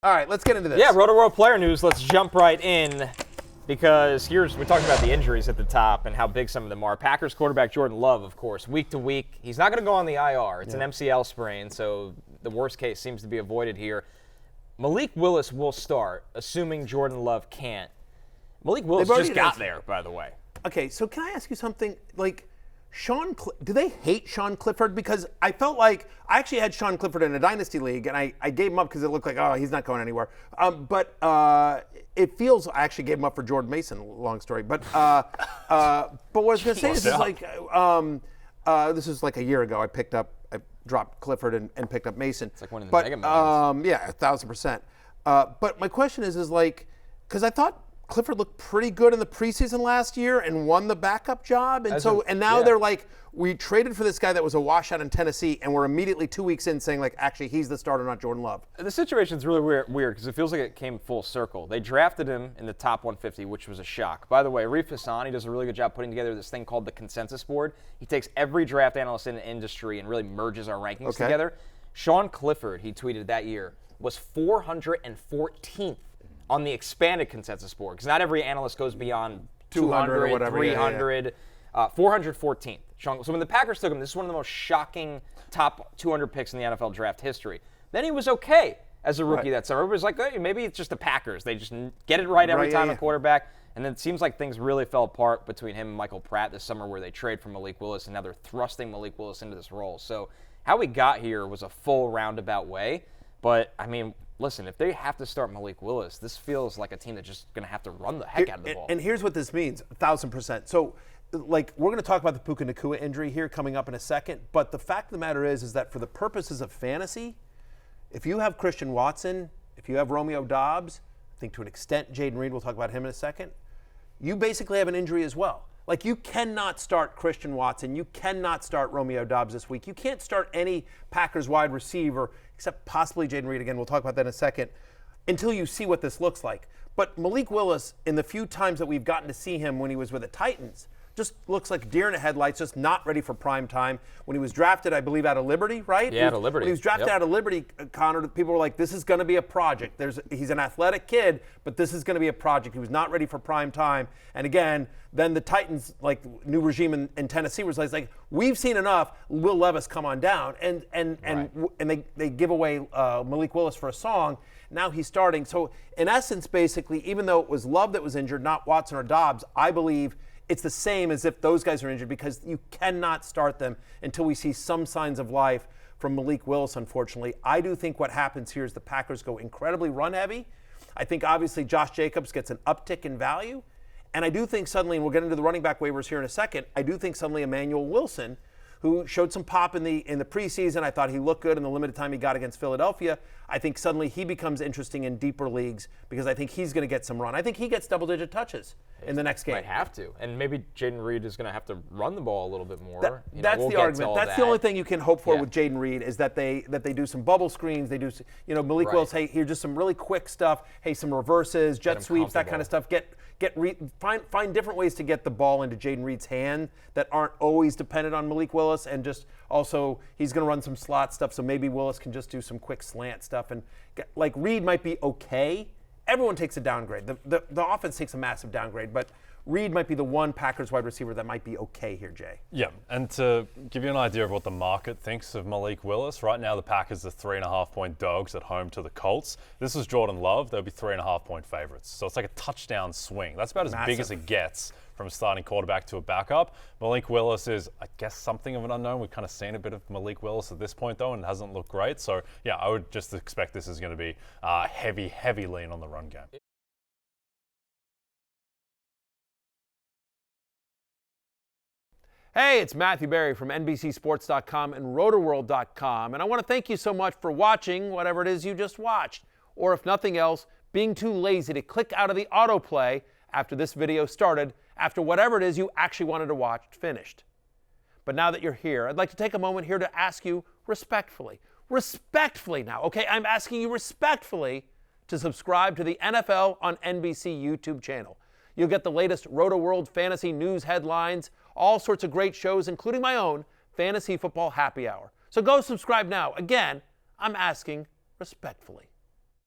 All right, let's get into this. Yeah, Roto-World player news. Let's jump right in because we're talking about the injuries at the top and how big some of them are. Packers quarterback Jordan Love, of course, week to week. He's not going to go on the IR. It's an MCL sprain, so the worst case seems to be avoided here. Malik Willis will start, assuming Jordan Love can't. Malik Willis just got there, by the way. Okay, so can I ask you something? Like, do they hate Sean Clifford? Because I felt like I actually had Sean Clifford in a dynasty league, and I gave him up because it looked like, oh, he's not going anywhere. But it feels I actually gave him up for Jordan Mason. Long story, but what I was going to say is this is like a year ago. I dropped Clifford and picked up Mason. It's like one of the Mega Millions. Yeah, 1,000%. But my question is like, because I thought Clifford looked pretty good in the preseason last year and won the backup job. And now they're like, we traded for this guy that was a washout in Tennessee, and we're immediately 2 weeks in saying, like, actually, he's the starter, not Jordan Love. The situation's really weird because it feels like it came full circle. They drafted him in the top 150, which was a shock. By the way, Arif Hassan, he does a really good job putting together this thing called the consensus board. He takes every draft analyst in the industry and really merges our rankings together. Sean Clifford, he tweeted that year, was 414th on the expanded consensus board, because not every analyst goes beyond 200 or whatever, 300, 414th. So when the Packers took him, this is one of the most shocking top 200 picks in the NFL draft history. Then he was okay as a rookie that summer. Everybody was like, hey, maybe it's just the Packers. They just get it right every time at quarterback. And then it seems like things really fell apart between him and Michael Pratt this summer, where they trade for Malik Willis, and now they're thrusting Malik Willis into this role. So how we got here was a full roundabout way. But, I mean, listen, if they have to start Malik Willis, this feels like a team that's just going to have to run the heck out of the ball. And here's what this means, 1,000%. So, like, we're going to talk about the Puka Nacua injury here coming up in a second. But the fact of the matter is that for the purposes of fantasy, if you have Christian Watson, if you have Romeo Doubs, I think to an extent Jaden Reed, we'll talk about him in a second, you basically have an injury as well. Like, you cannot start Christian Watson. You cannot start Romeo Doubs this week. You can't start any Packers wide receiver, except possibly Jaden Reed. Again, we'll talk about that in a second, until you see what this looks like. But Malik Willis, in the few times that we've gotten to see him when he was with the Titans, just looks like deer in the headlights, just not ready for prime time. When he was drafted, I believe, out of Liberty, right? Yeah, out of Liberty. When he was drafted out of Liberty, Connor, people were like, this is going to be a project. He's an athletic kid, but this is going to be a project. He was not ready for prime time. And again, then the Titans, like new regime in Tennessee, was like, we've seen enough. Will Levis, come on down. And they give away Malik Willis for a song. Now he's starting. So in essence, basically, even though it was Love that was injured, not Watson or Dobbs, I believe it's the same as if those guys are injured, because you cannot start them until we see some signs of life from Malik Willis, unfortunately. I do think what happens here is the Packers go incredibly run-heavy. I think, obviously, Josh Jacobs gets an uptick in value. And I do think suddenly, and we'll get into the running back waivers here in a second, I do think suddenly Emmanuel Wilson, who showed some pop in the preseason, I thought he looked good in the limited time he got against Philadelphia. I think suddenly he becomes interesting in deeper leagues, because I think he's going to get some run. I think he gets double-digit touches in the next game. Might have to. And maybe Jaden Reed is going to have to run the ball a little bit more. That's the argument. That's the only thing you can hope for with Jaden Reed, is that they do some bubble screens. They do, Malik Willis, hey, here's just some really quick stuff. Hey, some reverses, jet sweeps, that kind of stuff. Find different ways to get the ball into Jaden Reed's hand that aren't always dependent on Malik Willis, and just also he's going to run some slot stuff, so maybe Willis can just do some quick slant stuff. And like, Reed might be okay. Everyone takes a downgrade. The offense takes a massive downgrade, but Reed might be the one Packers wide receiver that might be okay here, Jay. Yeah, and to give you an idea of what the market thinks of Malik Willis, right now the Packers are 3.5-point dogs at home to the Colts. This is Jordan Love. They'll be 3.5-point favorites. So it's like a touchdown swing. That's about as big as it gets from a starting quarterback to a backup. Malik Willis is, I guess, something of an unknown. We've kind of seen a bit of Malik Willis at this point, though, and it hasn't looked great. So, yeah, I would just expect this is going to be heavy lean on the run game. Hey, it's Matthew Berry from NBCSports.com and Rotoworld.com, and I want to thank you so much for watching whatever it is you just watched, or if nothing else, being too lazy to click out of the autoplay after this video started, after whatever it is you actually wanted to watch finished. But now that you're here, I'd like to take a moment here to ask you respectfully now, okay? I'm asking you respectfully to subscribe to the NFL on NBC YouTube channel. You'll get the latest Roto-World fantasy news headlines, all sorts of great shows, including my own Fantasy Football Happy Hour. So go subscribe now. Again, I'm asking respectfully.